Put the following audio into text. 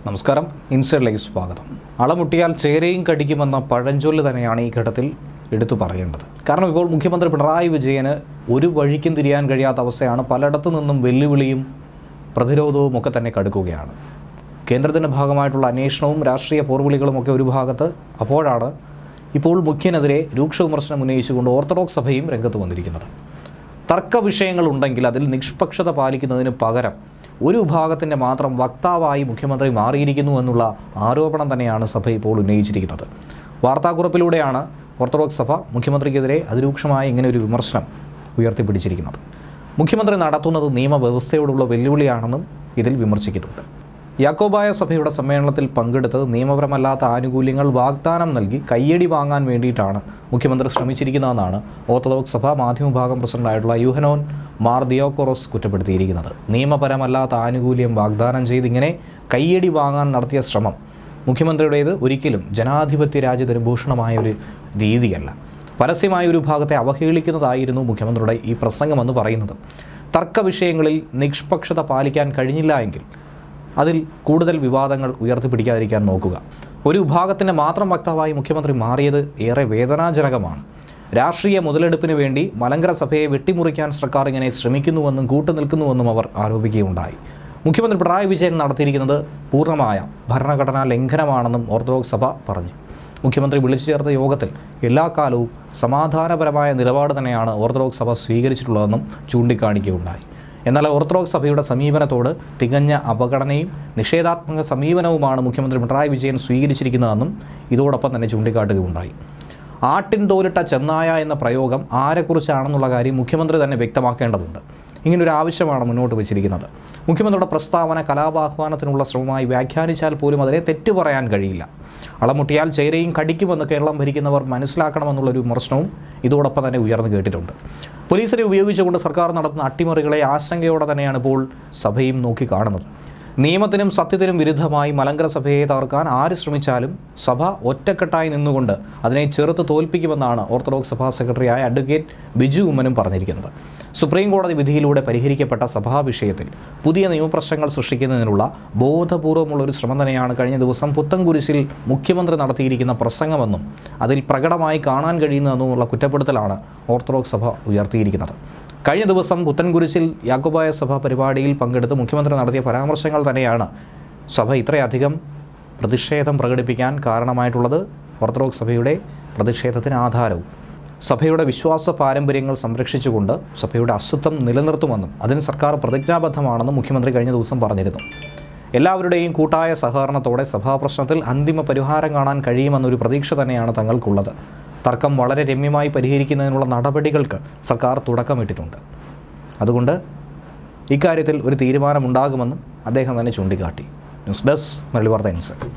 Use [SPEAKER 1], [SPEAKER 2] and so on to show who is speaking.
[SPEAKER 1] നമസ്കാരം, ഇൻസൈഡിലേക്ക് സ്വാഗതം. അളമുട്ടിയാൽ ചേരയും കടിക്കുമെന്ന പഴഞ്ചൊല്ല് തന്നെയാണ് ഈ ഘട്ടത്തിൽ എടുത്തു പറയേണ്ടത്. കാരണം ഇപ്പോൾ മുഖ്യമന്ത്രി പിണറായി വിജയന് ഒരു വഴിക്കും തിരിയാൻ കഴിയാത്ത അവസ്ഥയാണ്. പലയിടത്തു നിന്നും വെല്ലുവിളിയും പ്രതിരോധവും ഒക്കെ തന്നെ കടുക്കുകയാണ്. കേന്ദ്രത്തിൻ്റെ ഭാഗമായിട്ടുള്ള അന്വേഷണവും രാഷ്ട്രീയ പോർവിളികളുമൊക്കെ ഒരു ഭാഗത്ത്. അപ്പോഴാണ് ഇപ്പോൾ മുഖ്യനെതിരെ രൂക്ഷ വിമർശനം ഉന്നയിച്ചുകൊണ്ട് ഓർത്തഡോക്സ് സഭയും രംഗത്ത് വന്നിരിക്കുന്നത്. തർക്ക വിഷയങ്ങളുണ്ടെങ്കിൽ അതിൽ നിഷ്പക്ഷത പാലിക്കുന്നതിന് പകരം ഒരു വിഭാഗത്തിൻ്റെ മാത്രം വക്താവായി മുഖ്യമന്ത്രി മാറിയിരിക്കുന്നു എന്നുള്ള ആരോപണം തന്നെയാണ് സഭ ഇപ്പോൾ ഉന്നയിച്ചിരിക്കുന്നത്. വാർത്താക്കുറിപ്പിലൂടെയാണ് ഓർത്തഡോക്സ് സഭ മുഖ്യമന്ത്രിക്കെതിരെ അതിരൂക്ഷമായ ഇങ്ങനെ ഒരു വിമർശനം ഉയർത്തിപ്പിടിച്ചിരിക്കുന്നത്. മുഖ്യമന്ത്രി നടത്തുന്നത് നിയമവ്യവസ്ഥയോടുള്ള വെല്ലുവിളിയാണെന്നും ഇതിൽ വിമർശിക്കുന്നുണ്ട്. യാക്കോബായ സഭയുടെ സമ്മേളനത്തിൽ പങ്കെടുത്തത് നിയമപരമല്ലാത്ത ആനുകൂല്യങ്ങൾ വാഗ്ദാനം നൽകി കയ്യടി വാങ്ങാൻ വേണ്ടിയിട്ടാണ് മുഖ്യമന്ത്രി ശ്രമിച്ചിരിക്കുന്നതെന്നാണ് ഓർത്തഡോക്സ് സഭ മാധ്യമവിഭാഗം പ്രസിഡന്റായിട്ടുള്ള യൂഹനോൻ മാർ ദിയോക്കോറോസ് കുറ്റപ്പെടുത്തിയിരിക്കുന്നത്. നിയമപരമല്ലാത്ത ആനുകൂല്യം വാഗ്ദാനം ചെയ്ത് ഇങ്ങനെ കയ്യടി വാങ്ങാൻ നടത്തിയ ശ്രമം മുഖ്യമന്ത്രിയുടേത് ഒരിക്കലും ജനാധിപത്യ രാജ്യത്തിന് ഭൂഷണമായ ഒരു രീതിയല്ല. പരസ്യമായ ഒരു വിഭാഗത്തെ അവഹേളിക്കുന്നതായിരുന്നു മുഖ്യമന്ത്രിയുടെ ഈ പ്രസംഗമെന്ന് പറയുന്നത്. തർക്ക വിഷയങ്ങളിൽ നിഷ്പക്ഷത പാലിക്കാൻ കഴിഞ്ഞില്ല എങ്കിൽ അതിൽ കൂടുതൽ വിവാദങ്ങൾ ഉയർത്തിപ്പിടിക്കാതിരിക്കാൻ നോക്കുക. ഒരു വിഭാഗത്തിൻ്റെ മാത്രം വക്താവായി മുഖ്യമന്ത്രി മാറിയത് ഏറെ വേദനാജനകമാണ്. രാഷ്ട്രീയ മുതലെടുപ്പിന് വേണ്ടി മലങ്കര സഭയെ വെട്ടിമുറിക്കാൻ സർക്കാർ ഇങ്ങനെ ശ്രമിക്കുന്നുവെന്നും കൂട്ടുനിൽക്കുന്നുവെന്നും അവർ ആരോപിക്കുകയുണ്ടായി. മുഖ്യമന്ത്രി പിണറായി വിജയൻ നടത്തിയിരിക്കുന്നത് പൂർണ്ണമായ ഭരണഘടനാ ലംഘനമാണെന്നും ഓർത്തഡോക്സ് സഭ പറഞ്ഞു. മുഖ്യമന്ത്രി വിളിച്ചു ചേർത്ത യോഗത്തിൽ എല്ലാ കാലവും സമാധാനപരമായ നിലപാട് തന്നെയാണ് ഓർത്തഡോക്സ് സഭ സ്വീകരിച്ചിട്ടുള്ളതെന്നും ചൂണ്ടിക്കാണിക്കുകയുണ്ടായി. എന്നാൽ ഓർത്തഡോക്സ് സഭയുടെ സമീപനത്തോട് തികഞ്ഞ അവഗണനയും നിഷേധാത്മക സമീപനവുമാണ് മുഖ്യമന്ത്രി പിണറായി വിജയൻ സ്വീകരിച്ചിരിക്കുന്നതെന്നും ഇതോടൊപ്പം തന്നെ ചൂണ്ടിക്കാട്ടുകയുണ്ടായി. ആട്ടിൻ തോലിട്ട ചെന്നായ എന്ന പ്രയോഗം ആരെക്കുറിച്ചാണെന്നുള്ള കാര്യം മുഖ്യമന്ത്രി തന്നെ വ്യക്തമാക്കേണ്ടതുണ്ട്. ഇങ്ങനൊരു ആവശ്യമാണ് മുന്നോട്ട് വച്ചിരിക്കുന്നത്. മുഖ്യമന്ത്രിയുടെ പ്രസ്താവന കലാപാഹ്വാനത്തിനുള്ള ശ്രമമായി വ്യാഖ്യാനിച്ചാൽ പോലും അതിനെ തെറ്റു പറയാൻ കഴിയില്ല. അളമുട്ടിയാൽ ചേരയും കടിക്കുമെന്ന് കേരളം ഭരിക്കുന്നവർ മനസ്സിലാക്കണമെന്നുള്ളൊരു വിമർശനവും ഇതോടൊപ്പം തന്നെ ഉയർന്നു കേട്ടിട്ടുണ്ട്. പോലീസിനെ ഉപയോഗിച്ചുകൊണ്ട് സർക്കാർ നടത്തുന്ന അട്ടിമറികളെ ആശങ്കയോടെ തന്നെയാണ് ഇപ്പോൾ സഭയും നോക്കിക്കാണുന്നത്. നിയമത്തിനും സത്യത്തിനും വിരുദ്ധമായി മലങ്കര സഭയെ തകർക്കാൻ ആര് ശ്രമിച്ചാലും സഭ ഒറ്റക്കെട്ടായി നിന്നുകൊണ്ട് അതിനെ ചെറുത്ത് തോൽപ്പിക്കുമെന്നാണ് ഓർത്തഡോക്സ് സഭാ സെക്രട്ടറിയായ അഡ്വക്കേറ്റ് ബിജു ഉമ്മനും പറഞ്ഞിരിക്കുന്നത്. സുപ്രീം കോടതി വിധിയിലൂടെ പരിഹരിക്കപ്പെട്ട സഭാ വിഷയത്തിൽ പുതിയ നിയമപ്രശ്നങ്ങൾ സൃഷ്ടിക്കുന്നതിനുള്ള ബോധപൂർവമുള്ളൊരു ശ്രമം തന്നെയാണ് കഴിഞ്ഞ ദിവസം പുത്തൻകുരിശിൽ മുഖ്യമന്ത്രി നടത്തിയിരിക്കുന്ന പ്രസംഗമെന്നും അതിൽ പ്രകടമായി കാണാൻ കഴിയുന്നതെന്നുമുള്ള കുറ്റപ്പെടുത്തലാണ് ഓർത്തഡോക്സ് സഭ ഉയർത്തിയിരിക്കുന്നത്. കഴിഞ്ഞ ദിവസം പുത്തൻകുരിശിൽ യാക്കോബായ സഭ പരിപാടിയിൽ പങ്കെടുത്ത് മുഖ്യമന്ത്രി നടത്തിയ പരാമർശങ്ങൾ തന്നെയാണ് സഭ ഇത്രയധികം പ്രതിഷേധം പ്രകടിപ്പിക്കാൻ കാരണമായിട്ടുള്ളത്. ഓർത്തഡോക്സ് സഭയുടെ പ്രതിഷേധത്തിന് ആധാരവും സഭയുടെ വിശ്വാസ പാരമ്പര്യങ്ങൾ സംരക്ഷിച്ചുകൊണ്ട് സഭയുടെ അസ്തിത്വം നിലനിർത്തുമെന്നും അതിന് സർക്കാർ പ്രതിജ്ഞാബദ്ധമാണെന്നും മുഖ്യമന്ത്രി കഴിഞ്ഞ ദിവസം പറഞ്ഞിരുന്നു. എല്ലാവരുടെയും കൂട്ടായ സഹകരണത്തോടെ സഭാപ്രശ്നത്തിൽ അന്തിമ പരിഹാരം കാണാൻ കഴിയുമെന്നൊരു പ്രതീക്ഷ തന്നെയാണ് തങ്ങൾക്കുള്ളത്. തർക്കം വളരെ രമ്യമായി പരിഹരിക്കുന്നതിനുള്ള നടപടികൾക്ക് സർക്കാർ തുടക്കമിട്ടിട്ടുണ്ട്. അതുകൊണ്ട് ഇക്കാര്യത്തിൽ ഒരു തീരുമാനമുണ്ടാകുമെന്നും അദ്ദേഹം തന്നെ ചൂണ്ടിക്കാട്ടി. ന്യൂസ് ഡെസ്ക് മലയാളി വാർത്ത ഇൻസൈഡ്.